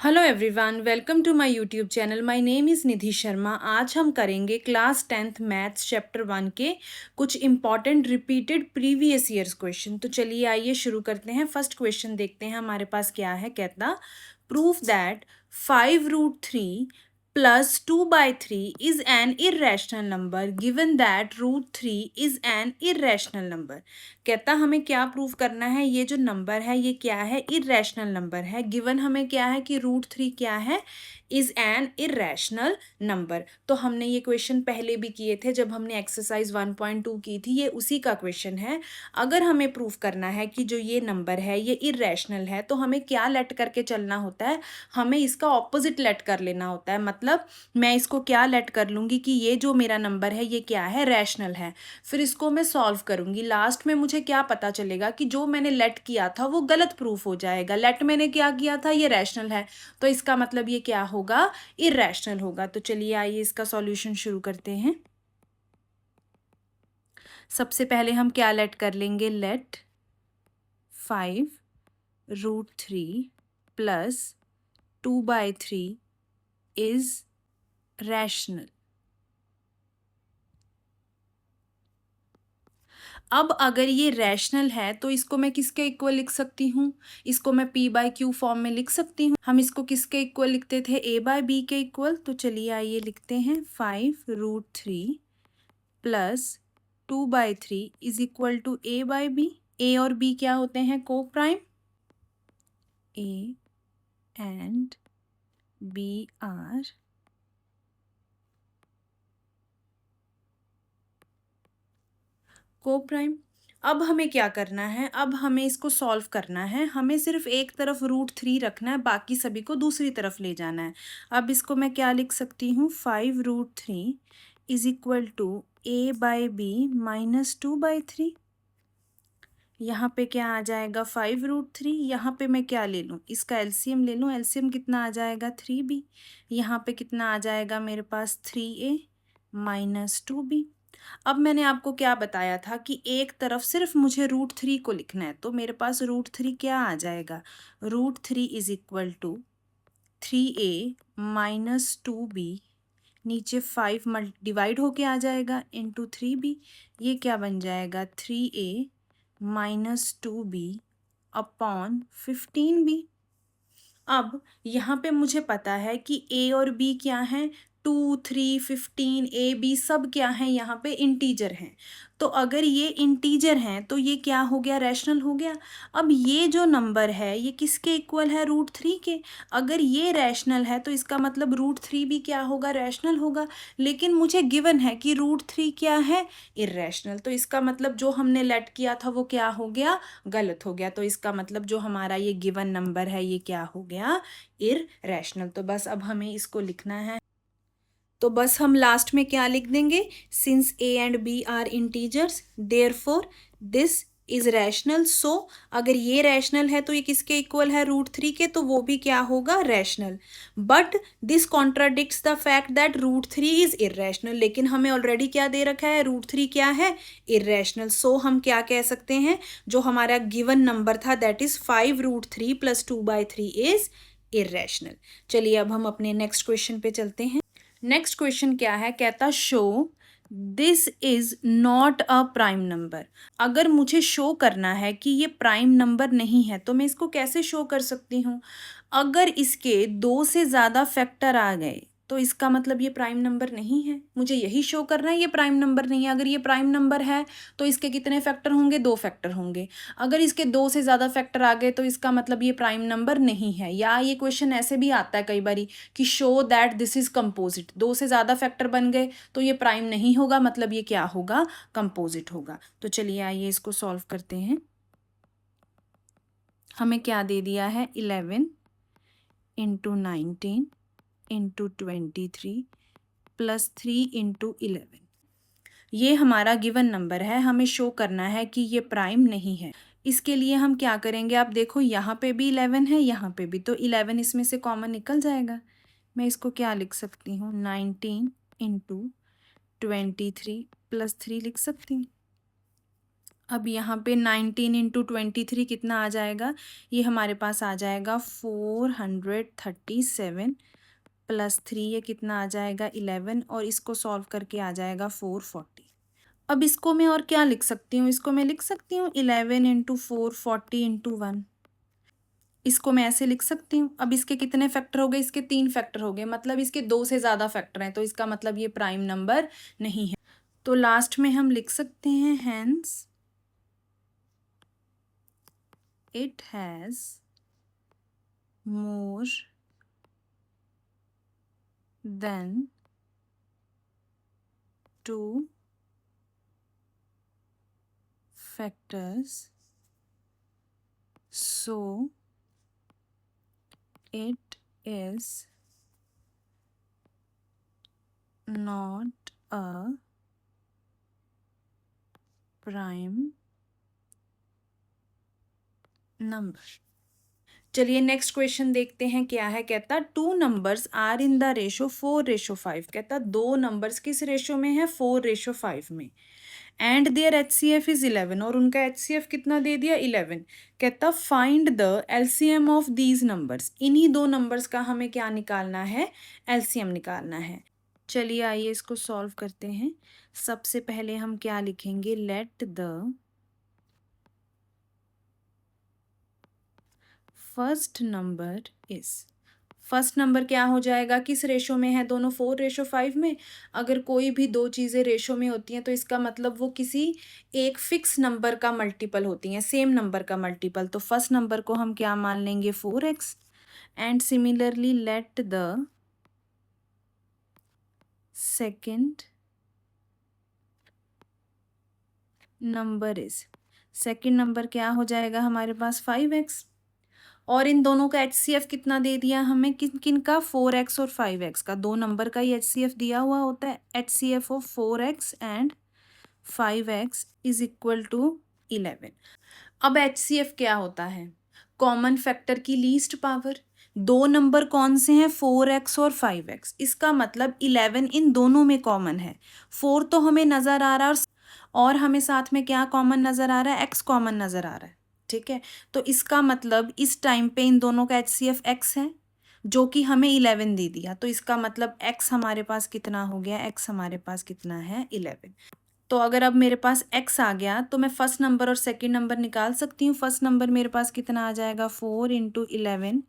Hello everyone, welcome to my YouTube channel. My name is Nidhi Sharma. आज हम करेंगे class 10th maths chapter 1 के कुछ important repeated previous years question. तो चलिए आइए शुरू करते हैं। फर्स्ट क्वेश्चन देखते हैं हमारे पास क्या है। कहता proof that 5√3 plus 2/3 is an irrational number given that √3 is an irrational number. कहता हमें क्या प्रूफ करना है, ये जो नंबर है ये क्या है, इर्रेशनल नंबर है। गिवन हमें क्या है कि √3 क्या है, इज एन इर्रेशनल नंबर। तो हमने ये क्वेश्चन पहले भी किए थे जब हमने एक्सरसाइज 1.2 की थी, ये उसी का क्वेश्चन है। अगर हमें प्रूफ करना है कि जो ये नंबर है ये इर्रेशनल है तो हमें क्या लेट करके चलना होता है, हमें इसका ऑपोजिट लेट कर लेना होता है। मतलब मैं इसको क्या लेट कर लूँगी कि ये जो मेरा नंबर है ये क्या है, रैशनल है। फिर इसको मैं सॉल्व करूँगी, लास्ट में मुझे क्या पता चलेगा कि जो मैंने लेट किया था वो गलत प्रूफ हो जाएगा। लेट मैंने क्या किया था, ये रैशनल है, तो इसका मतलब ये क्या होगा, इर्रेशनल होगा। तो चलिए आइए इसका सॉल्यूशन शुरू करते हैं। सबसे पहले हम क्या लेट कर लेंगे, लेट 5√3 प्लस 2/3 इज रैशनल। अब अगर ये रैशनल है तो इसको मैं किसके इक्वल लिख सकती हूँ, इसको मैं p/q फॉर्म में लिख सकती हूँ। हम इसको किसके इक्वल लिखते थे, a/b के इक्वल। तो चलिए आइए लिखते हैं 5√3 plus 2/3 is equal to a/b। a और b क्या होते हैं, coprime. a and b are coprime. अब हमें क्या करना है, अब हमें इसको सॉल्व करना है। हमें सिर्फ एक तरफ √3 रखना है, बाकी सभी को दूसरी तरफ ले जाना है। अब इसको मैं क्या लिख सकती हूँ, 5√3 is equal to a/b minus 2/3। यहाँ पे क्या आ जाएगा, 5√3। यहाँ पे मैं क्या ले लूँ, इसका एलसीएम ले लूँ। एलसीएम कितना आ जाएगा, 3b। यहाँ पे कितना आ जाएगा मेरे पास, 3a माइनस 2b। अब मैंने आपको क्या बताया था कि एक तरफ सिर्फ मुझे √3 को लिखना है, तो मेरे पास √3 क्या आ जाएगा, √3 is equal to 3a minus 2b। नीचे 5 डिवाइड होके आ जाएगा इंटू 3b। ये क्या बन जाएगा, 3a minus 2b upon 15b। अब यहाँ पे मुझे पता है कि a और b क्या हैं, 2, 3, 15, a b सब क्या हैं, यहाँ पे इंटीजर हैं। तो अगर ये इंटीजर हैं तो ये क्या हो गया, रैशनल हो गया। अब ये जो नंबर है ये किसके इक्वल है, √3 के। अगर ये रैशनल है तो इसका मतलब √3 भी क्या होगा, रैशनल होगा। लेकिन मुझे गिवन है कि √3 क्या है, इर्रेशनल। तो इसका मतलब जो हमने लेट किया था वो क्या हो गया, गलत हो गया। तो इसका मतलब जो हमारा ये गिवन नंबर है ये क्या हो गया, इर्रेशनल। तो बस अब हमें इसको लिखना है। तो बस हम लास्ट में क्या लिख देंगे, since a and b are integers therefore this is rational. So अगर ये रैशनल है तो ये किसके इक्वल है, √3 के, तो वो भी क्या होगा, rational. But this contradicts the fact that √3 is irrational. लेकिन हमें ऑलरेडी क्या दे रखा है, √3 क्या है, इर्रेशनल। सो हम क्या कह सकते हैं, जो हमारा गिवन नंबर था that is 5√3 plus 2/3 is irrational. चलिए अब हम अपने नेक्स्ट क्वेश्चन पे चलते हैं। नेक्स्ट क्वेश्चन क्या है, कहता show this is not a prime number. अगर मुझे शो करना है कि ये प्राइम नंबर नहीं है तो मैं इसको कैसे शो कर सकती हूँ, अगर इसके 2 से ज़्यादा फैक्टर आ गए तो इसका मतलब ये प्राइम नंबर नहीं है। मुझे यही शो करना है, ये प्राइम नंबर नहीं है। अगर ये प्राइम नंबर है तो इसके कितने फैक्टर होंगे, 2 फैक्टर होंगे। अगर इसके 2 से ज़्यादा फैक्टर आ गए तो इसका मतलब ये प्राइम नंबर नहीं है। या ये क्वेश्चन ऐसे भी आता है कई बारी कि show that this is composite. 2 से ज़्यादा फैक्टर बन गए तो ये प्राइम नहीं होगा, मतलब ये क्या होगा, कंपोजिट होगा। तो चलिए आइए इसको सॉल्व करते हैं। हमें क्या दे दिया है, 11 इंटू 19 इंटू 23 प्लस 3 इंटू 11। ये हमारा गिवन नंबर है, हमें शो करना है कि ये प्राइम नहीं है। इसके लिए हम क्या करेंगे, आप देखो यहाँ पे भी 11 है, यहाँ पे भी, तो 11 इसमें से कॉमन निकल जाएगा। मैं इसको क्या लिख सकती हूँ, 19 इंटू 23 प्लस 3 लिख सकती हूँ। अब यहाँ पे 19 इंटू 23 कितना आ जाएगा, ये हमारे पास आ जाएगा 437 प्लस 3 ये कितना आ जाएगा 11, और इसको सॉल्व करके आ जाएगा 440। अब इसको मैं और क्या लिख सकती हूँ, इसको मैं लिख सकती हूँ 11 इंटू 440 इंटू 1, इसको मैं ऐसे लिख सकती हूँ। अब इसके कितने फैक्टर हो गए, इसके 3 फैक्टर हो गए, मतलब इसके 2 से ज़्यादा फैक्टर हैं, तो इसका मतलब ये प्राइम नंबर नहीं है। तो लास्ट में हम लिख सकते हैं hence it has more than 2 factors, so it is not a prime number। चलिए नेक्स्ट क्वेश्चन देखते हैं क्या है। कहता 2 numbers are in the ratio 4:5। कहता 2 नंबर्स किस रेशो में है, 4:5 में, एंड देयर HCF इज 11, और उनका HCF कितना दे दिया 11। कहता find the LCM of these numbers, इन्हीं 2 नंबर्स का हमें क्या निकालना है, LCM निकालना है। चलिए आइए इसको सॉल्व करते हैं। सबसे पहले हम क्या लिखेंगे, let the first number is, first number क्या हो जाएगा, किस रेशो में है, दोनों 4:5 में। अगर कोई भी 2 चीज़ें रेशो में होती हैं तो इसका मतलब वो किसी एक फिक्स नंबर का मल्टीपल होती हैं, सेम नंबर का मल्टीपल। तो फर्स्ट नंबर को हम क्या मान लेंगे 4x, and similarly let the second number is, second number क्या हो जाएगा हमारे पास 5x, और इन दोनों का HCF कितना दे दिया हमें, किन किन का, 4x और 5x का, 2 नंबर का ही HCF दिया हुआ होता है। HCF of 4x and 5x is equal to 11। अब HCF क्या होता है, कॉमन फैक्टर की लीस्ट पावर। 2 नंबर कौन से हैं, 4x और 5x, इसका मतलब 11 इन दोनों में कॉमन है। 4 तो हमें नज़र आ रहा है, और हमें साथ में क्या कॉमन नज़र आ रहा है, x कॉमन नज़र आ रहा है। ठीक है, तो इसका मतलब इस टाइम पे इन दोनों का HCF x है, जो कि हमें 11 दे दिया। तो इसका मतलब x हमारे पास कितना हो गया, x हमारे पास कितना है 11। तो अगर अब मेरे पास x आ गया तो मैं फर्स्ट नंबर और सेकंड नंबर निकाल सकती हूँ। फर्स्ट नंबर मेरे पास कितना आ जाएगा, 4 इंटू 11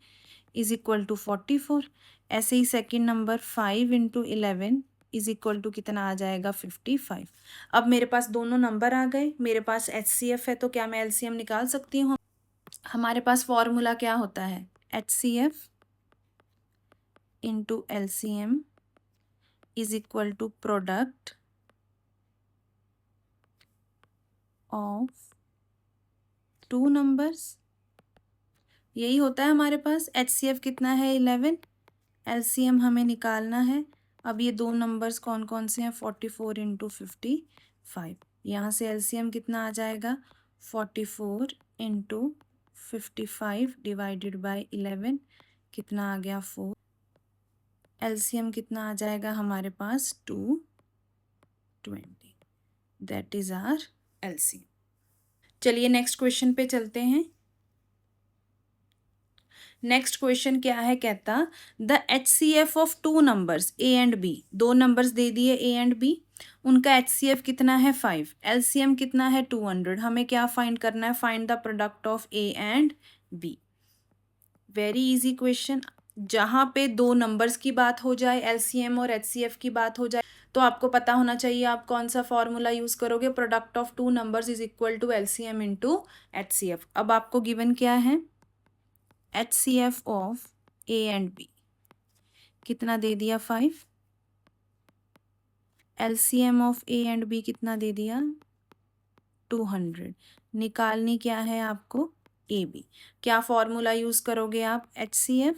इज इक्वल टू 44। ऐसे ही second number 5 into 11 is equal to कितना आ जाएगा, 55। अब मेरे पास दोनों नंबर आ गए, मेरे पास HCF है, तो क्या मैं LCM निकाल सकती हूँ। हमारे पास फॉर्मूला क्या होता है, HCF into LCM is equal to product of 2 numbers. यही होता है हमारे पास। HCF कितना है 11, LCM हमें निकालना है। अब ये 2 नंबर्स कौन कौन से हैं, 44 इंटू 55। यहाँ से LCM कितना आ जाएगा, 44 इंटू 55 डिवाइडेड बाई 11 कितना आ गया 4। LCM कितना आ जाएगा हमारे पास 220। That is our LCM। चलिए नेक्स्ट क्वेश्चन पे चलते हैं। नेक्स्ट क्वेश्चन क्या है, कहता the HCF of 2 numbers A and B, 2 numbers दे दिए A एंड B, उनका HCF कितना है 5, LCM कितना है 200। हमें क्या फाइंड करना है, find the product of A and B। Very easy question. जहाँ पे 2 नंबर्स की बात हो जाए, LCM और HCF की बात हो जाए, तो आपको पता होना चाहिए आप कौन सा फॉर्मूला यूज करोगे, product of 2 numbers is equal to LCM into HCF। अब आपको गिवन क्या है, HCF of A and B कितना दे दिया 5, LCM of A and B कितना दे दिया 200। निकालनी क्या है आपको, AB। क्या फॉर्मूला यूज करोगे आप, HCF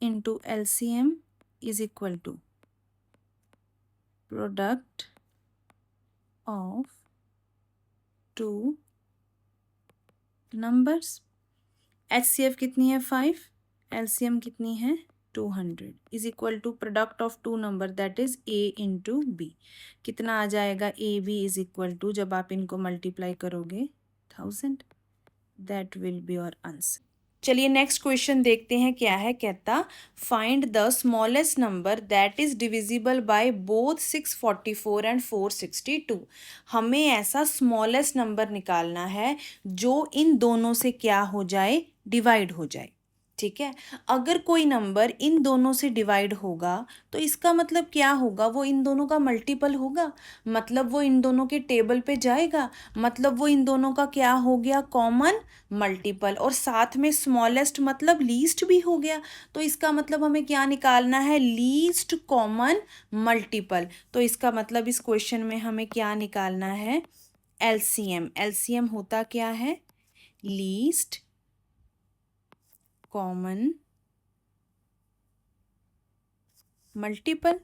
into LCM is equal to product of 2 numbers. HCF कितनी है 5, LCM कितनी है 200 is equal to product of two number that is A into B. कितना आ जाएगा, A B is equal to, जब आप इनको मल्टीप्लाई करोगे 1000, that will be your answer. चलिए नेक्स्ट क्वेश्चन देखते हैं क्या है। कहता find the smallest number that is divisible by both 644 and 462। हमें ऐसा स्मॉलेस्ट नंबर निकालना है जो इन दोनों से क्या हो जाए, डिवाइड हो जाए। ठीक है, अगर कोई नंबर इन दोनों से डिवाइड होगा तो इसका मतलब क्या होगा, वो इन दोनों का मल्टीपल होगा, मतलब वो इन दोनों के टेबल पे जाएगा, मतलब वो इन दोनों का क्या हो गया, कॉमन मल्टीपल। और साथ में स्मॉलेस्ट मतलब लीस्ट भी हो गया, तो इसका मतलब हमें क्या निकालना है, लीस्ट कॉमन मल्टीपल। तो इसका मतलब इस क्वेश्चन में हमें क्या निकालना है, एलसीएम। एलसीएम होता क्या है, लीस्ट कॉमन मल्टीपल।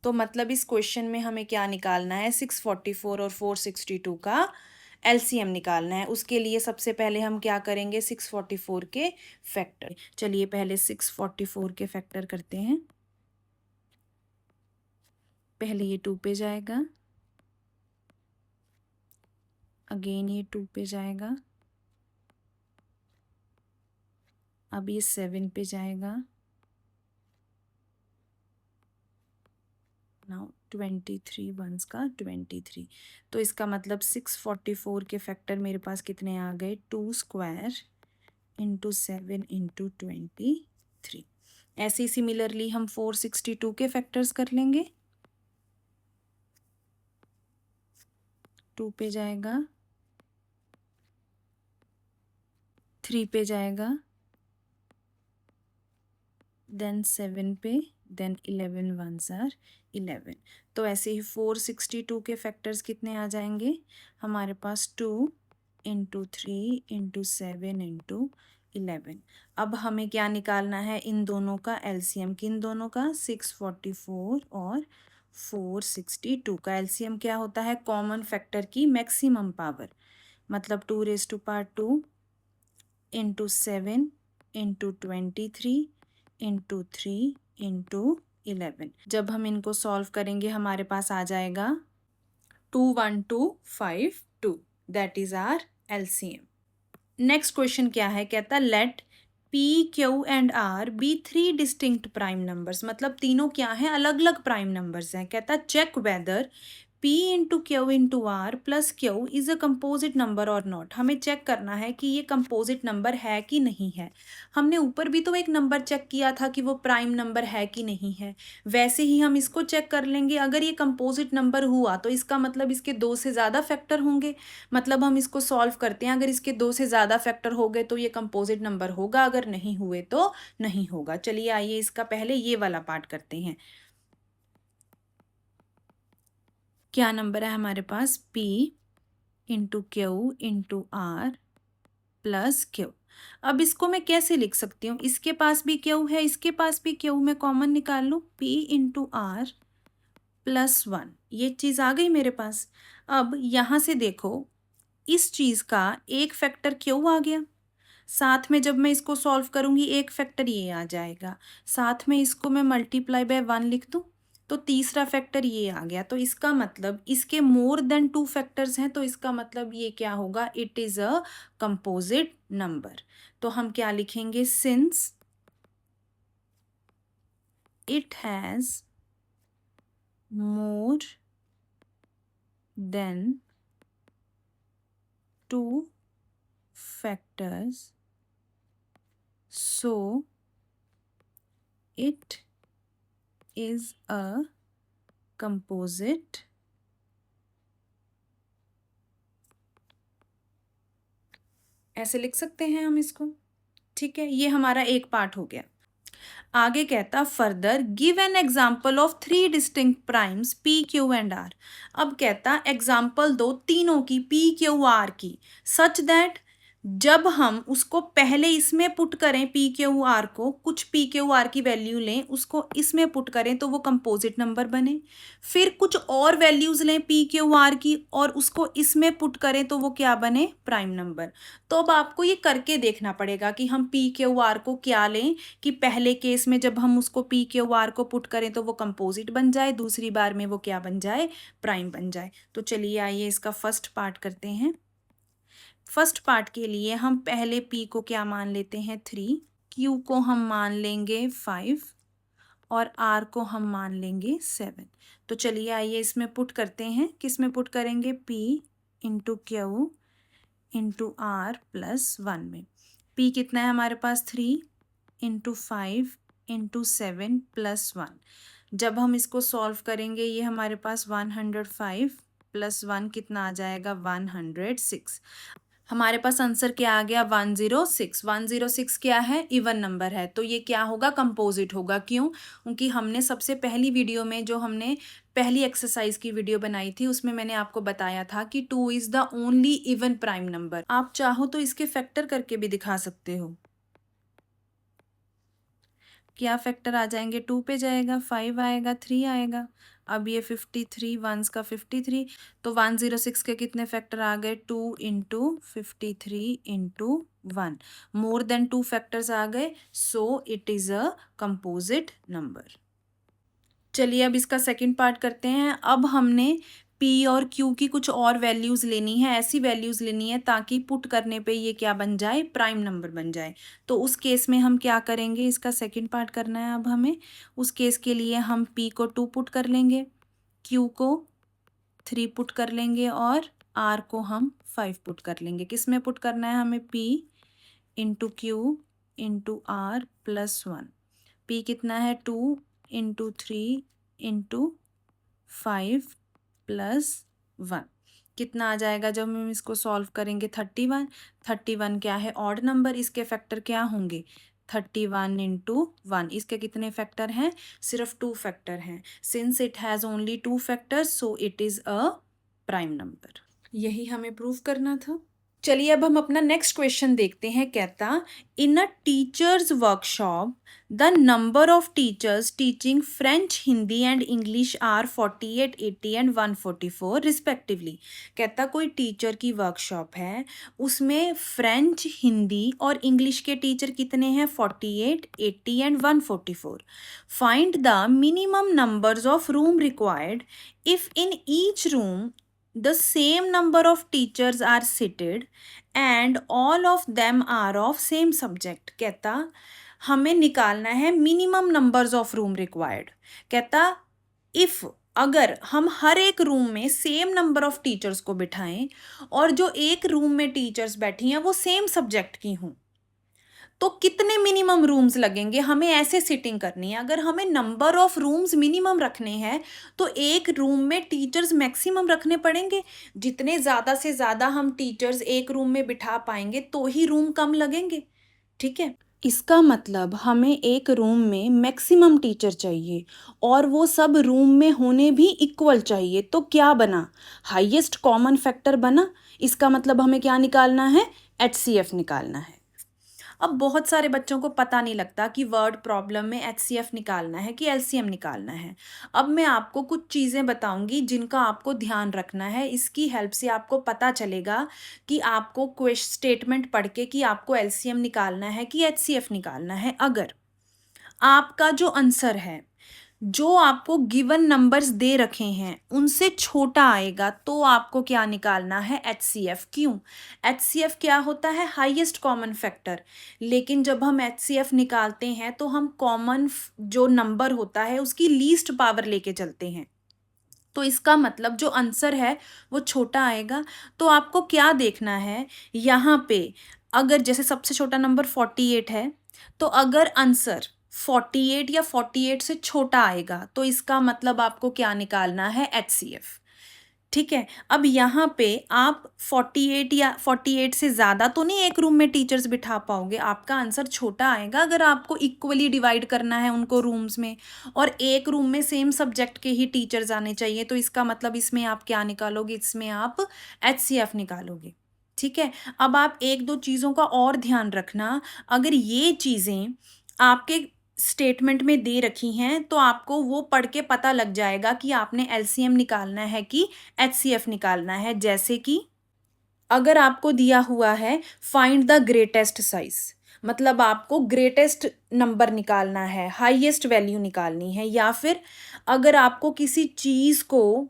तो मतलब इस क्वेश्चन में हमें क्या निकालना है, 644 और 462 का एलसीएम निकालना है। उसके लिए सबसे पहले हम क्या करेंगे, 644 के फैक्टर। चलिए पहले 644 के फैक्टर करते हैं। पहले ये 2 पे जाएगा, अगेन ये 2 पे जाएगा, अब ये 7 पे जाएगा, नाउ 23 वंस का 23। तो इसका मतलब 644 के फैक्टर मेरे पास कितने आ गए, 2 स्क्वायर इंटू 7 इंटू 23। ऐसे ही सिमिलरली हम 462 के फैक्टर्स कर लेंगे। 2 पे जाएगा, 3 पे जाएगा, देन 7 पे, देन 11 वंस आर 11। तो ऐसे ही 462 के फैक्टर्स कितने आ जाएंगे हमारे पास, 2 इंटू 3 इंटू 7 इंटू 11। अब हमें क्या निकालना है, इन दोनों का एलसीएम। किन दोनों का, 644 और 462 का एलसीएम क्या होता है, कॉमन फैक्टर की मैक्सिमम पावर, मतलब 2⁻² इंटू 7 इंटू 23 इंटू 3 इंटू 11। जब हम इनको सॉल्व करेंगे हमारे पास आ जाएगा 21252, that is our LCM. Next question क्या है, कहता let P Q and R be 3 distinct prime numbers. मतलब तीनों क्या हैं, अलग अलग प्राइम नंबर्स हैं। कहता check whether P into Q into R plus Q is a composite number और नॉट। हमें चेक करना है कि ये कंपोजिट नंबर है कि नहीं है। हमने ऊपर भी तो एक नंबर चेक किया था कि वो प्राइम नंबर है कि नहीं है, वैसे ही हम इसको चेक कर लेंगे। अगर ये कंपोजिट नंबर हुआ तो इसका मतलब इसके 2 से ज़्यादा फैक्टर होंगे। मतलब हम इसको सॉल्व करते हैं, अगर इसके 2 से ज़्यादा फैक्टर हो गए तो ये कंपोजिट नंबर होगा, अगर नहीं हुए तो नहीं होगा। चलिए आइए इसका पहले ये वाला पार्ट करते हैं। क्या नंबर है हमारे पास, P into Q into R plus Q. अब इसको मैं कैसे लिख सकती हूँ, इसके पास भी क्यू है, इसके पास भी क्यू, मैं कॉमन निकाल लूँ, P इंटू आर प्लस 1, ये चीज़ आ गई मेरे पास। अब यहाँ से देखो, इस चीज़ का एक फैक्टर क्यू आ गया, साथ में जब मैं इसको सॉल्व करूँगी एक फैक्टर ये आ जाएगा, साथ में इसको मैं मल्टीप्लाई बाय 1 लिख दूँ तो तीसरा फैक्टर ये आ गया। तो इसका मतलब इसके मोर देन 2 फैक्टर्स हैं, तो इसका मतलब ये क्या होगा, it is a composite number. तो हम क्या लिखेंगे, since it has more than 2 factors, so it is a composite ऐसे लिख सकते हैं हम इसको। ठीक है, ये हमारा एक पार्ट हो गया। आगे कहता further give an example of 3 distinct primes P Q and R। अब कहता एग्जाम्पल दो तीनों की, P Q R की, सच दैट जब हम उसको पहले इसमें पुट करें पी क्यू आर को, कुछ पी क्यू आर की वैल्यू लें, उसको इसमें पुट करें तो वो कंपोजिट नंबर बने, फिर कुछ और वैल्यूज लें पी क्यू आर की और उसको इसमें पुट करें तो वो क्या बने, प्राइम नंबर। तो अब आपको ये करके देखना पड़ेगा कि हम पी क्यू आर को क्या लें कि पहले केस में जब हम उसको पी क्यू आर को पुट करें तो वो कंपोजिट बन जाए, दूसरी बार में वो क्या बन जाए, प्राइम बन जाए। तो चलिए आइए इसका फर्स्ट पार्ट करते हैं। फर्स्ट पार्ट के लिए हम पहले p को क्या मान लेते हैं 3, q को हम मान लेंगे 5 और r को हम मान लेंगे 7। तो चलिए आइए इसमें पुट करते हैं। किस में पुट करेंगे, p into Q into R plus 1 में। p कितना है हमारे पास 3 इंटू 5 इंटू 7 प्लस 1। जब हम इसको सॉल्व करेंगे ये हमारे पास 105 प्लस 1 कितना आ जाएगा, 106। हमारे पास आंसर क्या आ गया, 106। 106 क्या है, इवन नंबर है, तो ये क्या होगा, कंपोजिट होगा। क्यों, क्योंकि हमने सबसे पहली वीडियो में जो हमने पहली एक्सरसाइज की वीडियो बनाई थी उसमें मैंने आपको बताया था कि 2 is the only even prime number. आप चाहो तो इसके फैक्टर करके भी दिखा सकते हो। क्या फैक्टर आ जाएंगे, 2 पे जाएगा, 5 आएगा, 3 आएगा। अब ये 53 वंस का 53, तो 106 के कितने फैक्टर आ गए, 2 into 53 into 1, more than 2 factors आ गए, so it is a composite number. चलिए अब इसका सेकंड पार्ट करते हैं। अब हमने p और q की कुछ और वैल्यूज लेनी है, ऐसी वैल्यूज लेनी है ताकि पुट करने पे ये क्या बन जाए, प्राइम नंबर बन जाए। तो उस केस में हम क्या करेंगे, इसका सेकंड पार्ट करना है अब हमें। उस केस के लिए हम p को 2 पुट कर लेंगे, q को 3 पुट कर लेंगे और r को हम 5 पुट कर लेंगे। किस में पुट करना है हमें, p into Q into R plus 1। p कितना है, 2 इंटू 3 इंटू 5 प्लस 1, कितना आ जाएगा जब हम इसको सॉल्व करेंगे, 31। 31 क्या है, ऑड नंबर, इसके फैक्टर क्या होंगे, 31 इंटू 1। इसके कितने फैक्टर हैं, सिर्फ 2 फैक्टर हैं। Since it has only 2 factors so it is a prime number. यही हमें प्रूव करना था। चलिए अब हम अपना नेक्स्ट क्वेश्चन देखते हैं। कहता, in a teachers workshop the number of teachers teaching French, Hindi and English are 48, 80 and 144 respectively. कहता कोई टीचर की वर्कशॉप है, उसमें फ्रेंच, हिंदी और इंग्लिश के टीचर कितने हैं, 48, 80 and 144। Find the minimum numbers of room required if in each room the same number of teachers are seated and all of them are of same subject। कहता हमें निकालना है minimum numbers of room required. कहता if, अगर हम हर एक room में same number of teachers को बिठाएं और जो एक रूम में टीचर्स बैठी हैं वो सेम सब्जेक्ट की हों, तो कितने मिनिमम रूम्स लगेंगे, हमें ऐसे सिटिंग करनी है। अगर हमें नंबर ऑफ रूम्स मिनिमम रखने हैं तो एक रूम में टीचर्स मैक्सिमम रखने पड़ेंगे। जितने ज़्यादा से ज़्यादा हम टीचर्स एक रूम में बिठा पाएंगे तो ही रूम कम लगेंगे। ठीक है, इसका मतलब हमें एक रूम में मैक्सिमम टीचर चाहिए और वो सब रूम में होने भी इक्वल चाहिए। तो क्या बना, हाईएस्ट कॉमन फैक्टर बना। इसका मतलब हमें क्या निकालना है, HCF निकालना है। अब बहुत सारे बच्चों को पता नहीं लगता कि वर्ड प्रॉब्लम में HCF निकालना है कि LCM निकालना है। अब मैं आपको कुछ चीज़ें बताऊंगी जिनका आपको ध्यान रखना है। इसकी हेल्प से आपको पता चलेगा कि आपको क्वेश्चन स्टेटमेंट पढ़ के कि आपको LCM निकालना है कि HCF निकालना है। अगर आपका जो आंसर है, जो आपको गिवन नंबर्स दे रखे हैं उनसे छोटा आएगा तो आपको क्या निकालना है, HCF। क्यों, HCF क्या होता है, हाईएस्ट कॉमन फैक्टर। लेकिन जब हम HCF निकालते हैं तो हम कॉमन जो नंबर होता है उसकी लीस्ट पावर लेके चलते हैं। तो इसका मतलब जो आंसर है वो छोटा आएगा। तो आपको क्या देखना है, यहाँ पे अगर जैसे सबसे छोटा नंबर 48 है तो अगर आंसर 48 या 48 से छोटा आएगा तो इसका मतलब आपको क्या निकालना है, HCF। ठीक है, अब यहाँ पे आप 48 या 48 से ज़्यादा तो नहीं एक रूम में टीचर्स बिठा पाओगे, आपका आंसर छोटा आएगा। अगर आपको इक्वली डिवाइड करना है उनको रूम्स में और एक रूम में सेम सब्जेक्ट के ही टीचर्स आने चाहिए तो इसका मतलब इसमें आप क्या निकालोगे, इसमें आप HCF निकालोगे। ठीक है? अब आप 1-2 चीज़ों का और ध्यान रखना, अगर ये चीज़ें आपके स्टेटमेंट में दे रखी हैं, तो आपको वो पढ़ के पता लग जाएगा कि आपने एलसीएम निकालना है कि एचसीएफ निकालना है। जैसे कि अगर आपको दिया हुआ है फाइंड द ग्रेटेस्ट साइज़, मतलब आपको ग्रेटेस्ट नंबर निकालना है, हाईएस्ट वैल्यू निकालनी है, या फिर अगर आपको किसी चीज़ को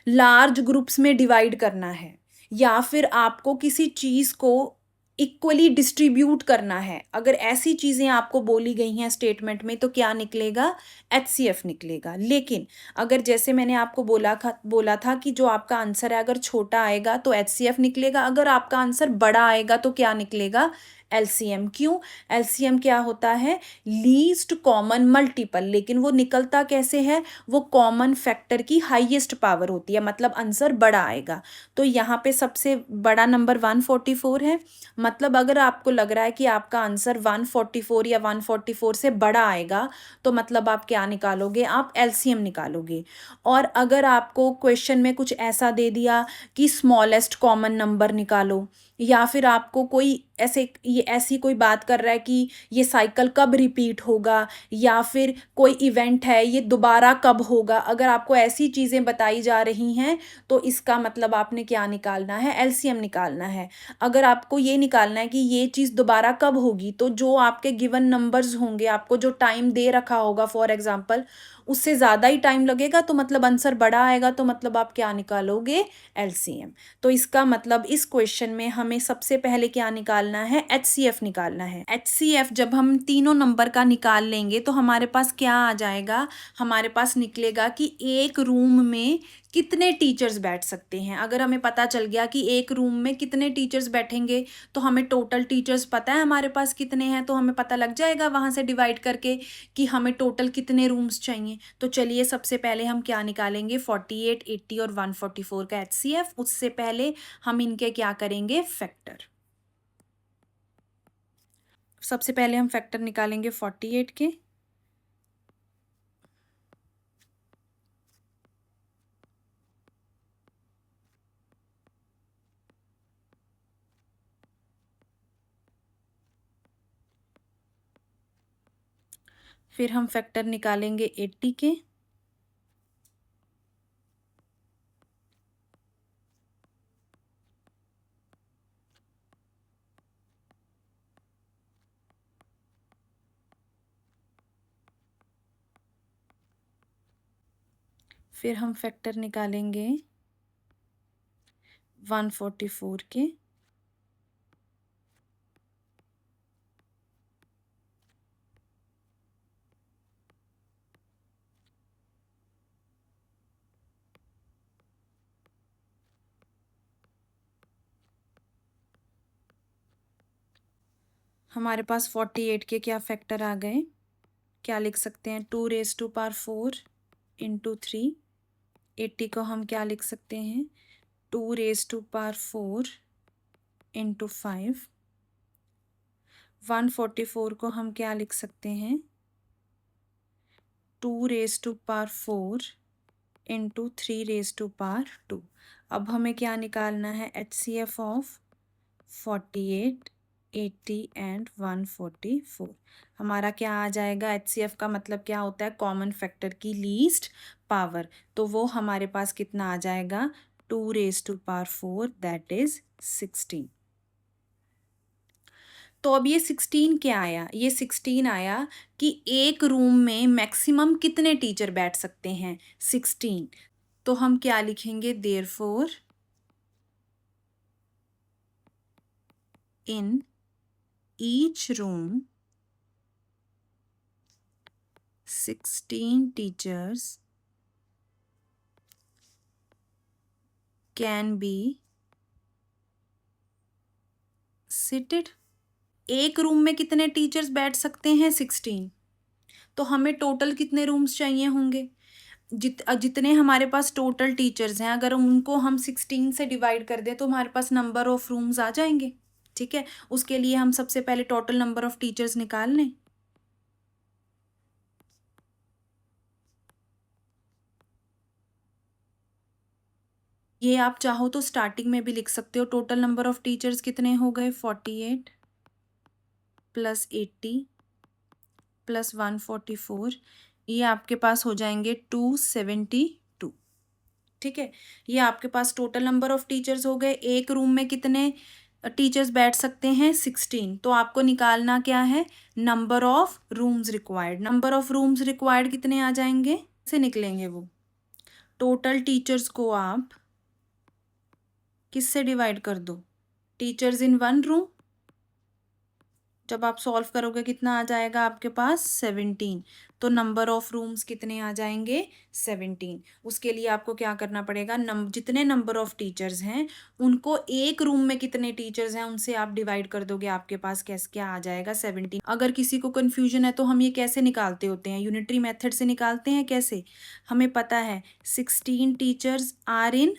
लार्ज ग्रुप्स में डिवाइड करना है, या फिर आपको किसी चीज़ को इक्वली डिस्ट्रीब्यूट करना है, अगर ऐसी चीज़ें आपको बोली गई हैं स्टेटमेंट में, तो क्या निकलेगा? एचसीएफ निकलेगा। लेकिन अगर जैसे मैंने आपको बोला था कि जो आपका आंसर है अगर छोटा आएगा तो एचसीएफ निकलेगा, अगर आपका आंसर बड़ा आएगा तो क्या निकलेगा? एलसीएम। क्यों? एलसीएम क्या होता है? Least common multiple. लेकिन वो निकलता कैसे है? वो कॉमन फैक्टर की हाईएस्ट पावर होती है, मतलब आंसर बड़ा आएगा। तो यहाँ पे सबसे बड़ा नंबर 144 है, मतलब अगर आपको लग रहा है कि आपका आंसर 144 या 144 से बड़ा आएगा, तो मतलब आप क्या निकालोगे? आप एलसीएम निकालोगे। और अगर आपको क्वेश्चन में कुछ ऐसा दे दिया कि स्मॉलेस्ट कॉमन नंबर निकालो, या फिर आपको कोई ऐसी कोई बात कर रहा है कि ये साइकिल कब रिपीट होगा, या फिर कोई इवेंट है ये दोबारा कब होगा, अगर आपको ऐसी चीज़ें बताई जा रही हैं, तो इसका मतलब आपने क्या निकालना है? एलसीएम निकालना है। अगर आपको ये निकालना है कि ये चीज़ दोबारा कब होगी, तो जो आपके गिवन नंबर्स होंगे, आपको जो टाइम दे रखा होगा फॉर एग्जांपल, उससे ज़्यादा ही टाइम लगेगा, तो मतलब आंसर बड़ा आएगा, तो मतलब आप क्या निकालोगे? एलसीएम। तो इसका मतलब इस क्वेश्चन में हमें सबसे पहले क्या निकालना है? एचसीएफ निकालना है। एचसीएफ जब हम तीनों नंबर का निकाल लेंगे तो हमारे पास क्या आ जाएगा? हमारे पास निकलेगा कि एक रूम में कितने टीचर्स बैठ सकते हैं। अगर हमें पता चल गया कि एक रूम में कितने टीचर्स बैठेंगे, तो हमें टोटल टीचर्स पता है हमारे पास कितने हैं, तो हमें पता लग जाएगा वहाँ से डिवाइड करके कि हमें टोटल कितने रूम्स चाहिए। तो चलिए सबसे पहले हम क्या निकालेंगे? 48, 80 और 144 का एचसीएफ। उससे पहले हम इनके क्या करेंगे? फैक्टर। सबसे पहले हम फैक्टर निकालेंगे 48 के। फिर हम फैक्टर निकालेंगे 80 के। फिर हम फैक्टर निकालेंगे 144 के। हमारे पास 48 के क्या फैक्टर आ गए? क्या लिख सकते हैं? 2 रेज़ टू पावर 4 इंटू 3। 80 को हम क्या लिख सकते हैं? 2 रेज़ टू पावर 4 इंटू 5। 144 को हम क्या लिख सकते हैं? 2 raise to power 4 into 3 raise to power 2। अब हमें क्या निकालना है? HCF of 48, 80 and 144। हमारा क्या आ जाएगा? एचसीएफ का मतलब क्या होता है? कॉमन फैक्टर की लीस्ट पावर। तो वो हमारे पास कितना आ जाएगा? 2 raise to power 4 that is 16। तो अब ये 16 क्या आया? ये 16 आया कि एक रूम में मैक्सिमम कितने टीचर बैठ सकते हैं? 16। तो हम क्या लिखेंगे? Therefore in each room 16 teachers can be seated। एक रूम में कितने टीचर्स बैठ सकते हैं? 16। तो हमें टोटल कितने रूम्स चाहिए होंगे? जितने हमारे पास टोटल टीचर्स हैं, अगर उनको हम 16 से डिवाइड कर दें तो हमारे पास नंबर ऑफ रूम्स आ जाएंगे। ठीक है, उसके लिए हम सबसे पहले टोटल नंबर ऑफ टीचर्स निकाल लें। ये आप चाहो तो स्टार्टिंग में भी लिख सकते हो। टोटल नंबर ऑफ टीचर्स कितने हो गए? 48 प्लस 80 प्लस 144, ये आपके पास हो जाएंगे 272। ठीक है, ये आपके पास टोटल नंबर ऑफ टीचर्स हो गए। एक रूम में कितने टीचर्स बैठ सकते हैं? 16। तो आपको निकालना क्या है? Number of rooms required. Number of rooms required कितने आ जाएंगे? से निकलेंगे वो। टोटल टीचर्स को आप किससे डिवाइड कर दो? Teachers in one room. जब आप सॉल्व करोगे कितना आ जाएगा आपके पास? 17। तो नंबर ऑफ रूम्स कितने आ जाएंगे? 17। उसके लिए आपको क्या करना पड़ेगा? जितने नंबर ऑफ टीचर्स हैं उनको एक रूम में कितने टीचर्स हैं उनसे आप डिवाइड कर दोगे, आपके पास कैसे क्या आ जाएगा? 17। अगर किसी को कन्फ्यूजन है तो हम ये कैसे निकालते होते हैं? यूनिटरी मेथड से निकालते हैं। कैसे? हमें पता है 16 teachers are in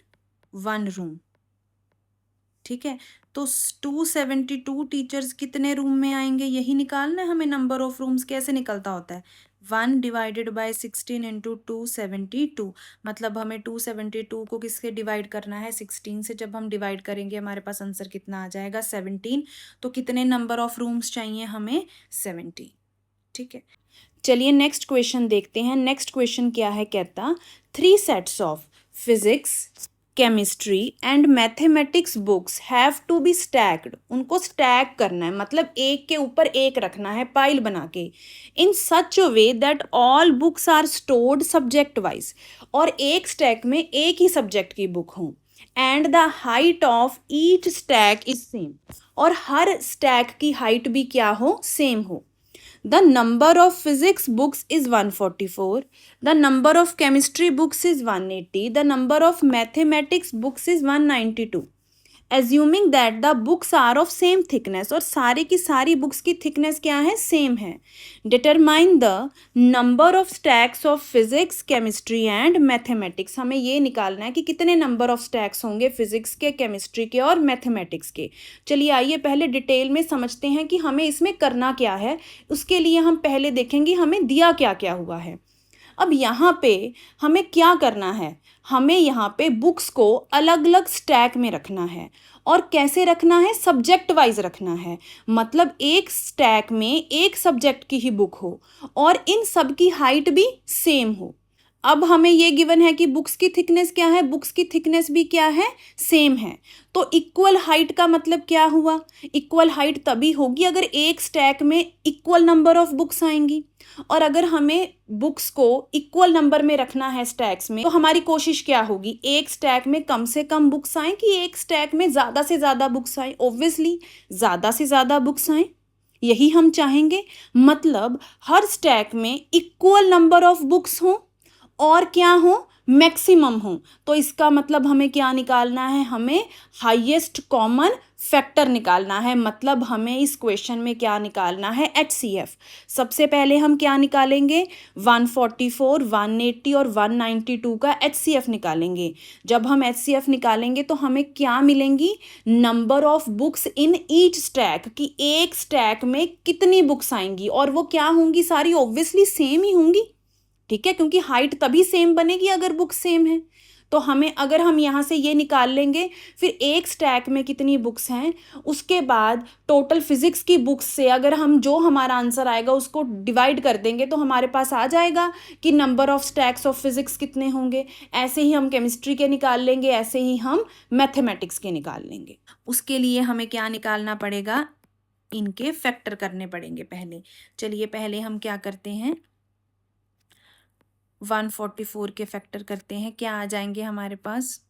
one room. ठीक है, तो 272 टीचर्स कितने रूम में आएंगे, यही निकालना है हमें। नंबर ऑफ रूम्स कैसे निकलता होता है? 1 डिवाइडेड बाय 16 इंटू 272। मतलब हमें 272 को किससे डिवाइड करना है? 16 से। जब हम डिवाइड करेंगे हमारे पास आंसर कितना आ जाएगा? 17। तो कितने नंबर ऑफ रूम्स चाहिए हमें? 70। ठीक है, चलिए नेक्स्ट क्वेश्चन देखते हैं। नेक्स्ट क्वेश्चन क्या है? कहता 3 sets of physics, chemistry and mathematics books have to be stacked. उनको स्टैक करना है, मतलब एक के ऊपर एक रखना है, पाइल बना के, in such a way that all books are stored subject wise. और एक स्टैक में एक ही सब्जेक्ट की बुक हो। And the height of each stack is same. और हर स्टैक की हाइट भी क्या हो? सेम हो। The number of physics books is 144. The number of chemistry books is 180. The number of mathematics books is 192. Assuming that the books are of same thickness, और सारी की सारी बुक्स की थिकनेस क्या है? सेम है। Determine the number of stacks of physics, chemistry and mathematics. हमें ये निकालना है कि कितने नंबर ऑफ स्टैक्स होंगे फिजिक्स के, केमिस्ट्री के और मैथमेटिक्स के। चलिए आइए पहले डिटेल में समझते हैं कि हमें इसमें करना क्या है। उसके लिए हम पहले देखेंगे हमें दिया क्या क्या हुआ है। अब यहाँ पे हमें क्या करना है? हमें यहाँ पे बुक्स को अलग अलग स्टैक में रखना है। और कैसे रखना है? सब्जेक्ट वाइज रखना है। मतलब एक स्टैक में एक सब्जेक्ट की ही बुक हो और इन सब की हाइट भी सेम हो। अब हमें ये गिवन है कि बुक्स की थिकनेस क्या है? बुक्स की थिकनेस भी क्या है? सेम है। तो इक्वल हाइट का मतलब क्या हुआ? इक्वल हाइट तभी होगी अगर एक स्टैक में इक्वल नंबर ऑफ बुक्स आएंगी। और अगर हमें बुक्स को इक्वल नंबर में रखना है स्टैक्स में, तो हमारी कोशिश क्या होगी? एक स्टैक में कम से कम बुक्स आए कि एक स्टैक में ज़्यादा से ज़्यादा बुक्स आए? ऑब्वियसली ज़्यादा से ज़्यादा बुक्स आए, यही हम चाहेंगे। मतलब हर स्टैक में इक्वल नंबर ऑफ बुक्स हों और क्या हो? मैक्सिमम हो। तो इसका मतलब हमें क्या निकालना है? हमें हाईएस्ट कॉमन फैक्टर निकालना है। मतलब हमें इस क्वेश्चन में क्या निकालना है? HCF। सबसे पहले हम क्या निकालेंगे? 144, 180 और 192 का HCF निकालेंगे। जब हम HCF निकालेंगे तो हमें क्या मिलेंगी? Number of books in each stack, कि एक स्टैक में कितनी बुक्स आएंगी। और वो क्या होंगी? सारी ऑब्वियसली सेम ही होंगी। ठीक है, क्योंकि हाइट तभी सेम बनेगी अगर बुक सेम है। तो हमें, अगर हम यहाँ से ये निकाल लेंगे फिर एक स्टैक में कितनी बुक्स हैं, उसके बाद टोटल फिजिक्स की बुक्स से अगर हम जो हमारा आंसर आएगा उसको डिवाइड कर देंगे तो हमारे पास आ जाएगा कि number of stacks of physics कितने होंगे। ऐसे ही हम केमिस्ट्री के निकाल लेंगे, ऐसे ही हम मैथमेटिक्स के निकाल लेंगे। उसके लिए हमें क्या निकालना पड़ेगा? इनके फैक्टर करने पड़ेंगे पहले। चलिए पहले हम क्या करते हैं, 144 के फैक्टर करते हैं। क्या आ जाएंगे हमारे पास?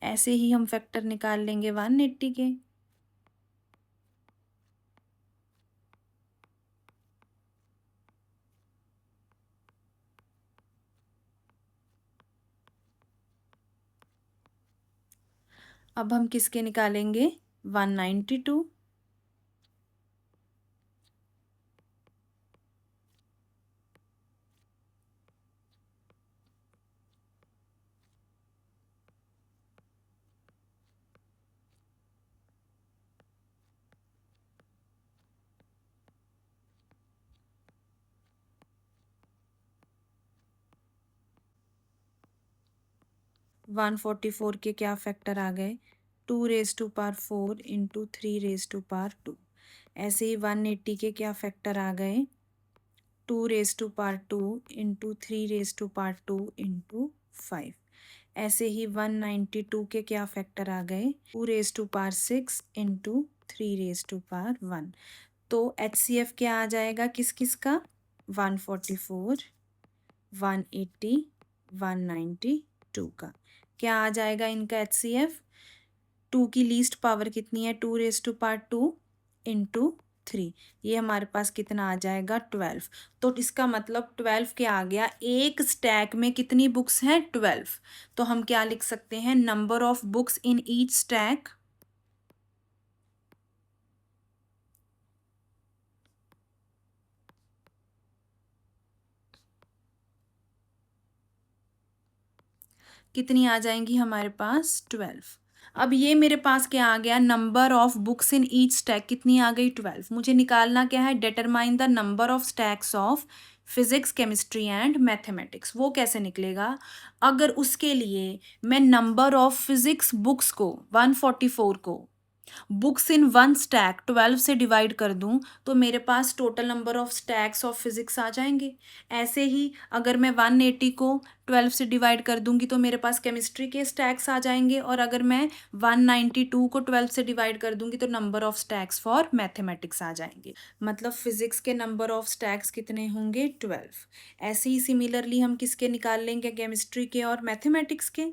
ऐसे ही हम फैक्टर निकाल लेंगे 180 के। अब हम किसके निकालेंगे? 192। 144 के क्या फैक्टर आ गए, 2 raise to power 4 into 3 raise to power 2। ऐसे ही 180 के क्या फैक्टर आ गए, 2 raise to power 2 into 3 raise to power 2 into 5। ऐसे ही 192 के क्या फैक्टर आ गए, 2 raise to power 6 into 3 raise to power 1। तो HCF क्या आ जाएगा किस किस का, 144, 180, 192 का। क्या आ जाएगा इनका HCF, 2 की लीस्ट पावर कितनी है, 2 रेज टू पावर 2 इंटू 3, ये हमारे पास कितना आ जाएगा 12। तो इसका मतलब 12 क्या आ गया, एक स्टैक में कितनी बुक्स हैं 12। तो हम क्या लिख सकते हैं, number of books in each stack कितनी आ जाएंगी हमारे पास 12। अब ये मेरे पास क्या आ गया, number of books in each stack कितनी आ गई 12। मुझे निकालना क्या है, determine the number of stacks of physics chemistry and mathematics. वो कैसे निकलेगा, अगर उसके लिए मैं नंबर ऑफ फिजिक्स बुक्स को 144 को बुक्स इन वन स्टैक 12 से डिवाइड कर दूं तो मेरे पास total number of stacks of physics आ जाएंगे। ऐसे ही अगर मैं 180 को 12 से डिवाइड कर दूंगी तो मेरे पास केमिस्ट्री के स्टैक्स आ जाएंगे, और अगर मैं 192 को 12 से डिवाइड कर दूंगी तो number of stacks for mathematics आ जाएंगे। मतलब फिजिक्स के नंबर ऑफ स्टैक्स कितने होंगे 12। ऐसे ही सिमिलरली हम किसके निकाल लेंगे, केमिस्ट्री के और मैथमेटिक्स के।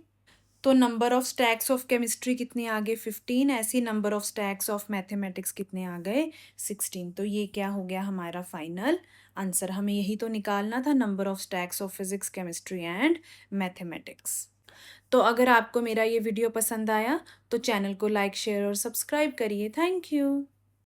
तो number of stacks of chemistry कितने आ गए 15, ऐसे number of stacks of mathematics कितने आ गए 16। तो ये क्या हो गया हमारा फाइनल आंसर, हमें यही तो निकालना था, number of stacks of physics chemistry and mathematics. तो अगर आपको मेरा ये वीडियो पसंद आया तो चैनल को लाइक शेयर और सब्सक्राइब करिए। Thank you.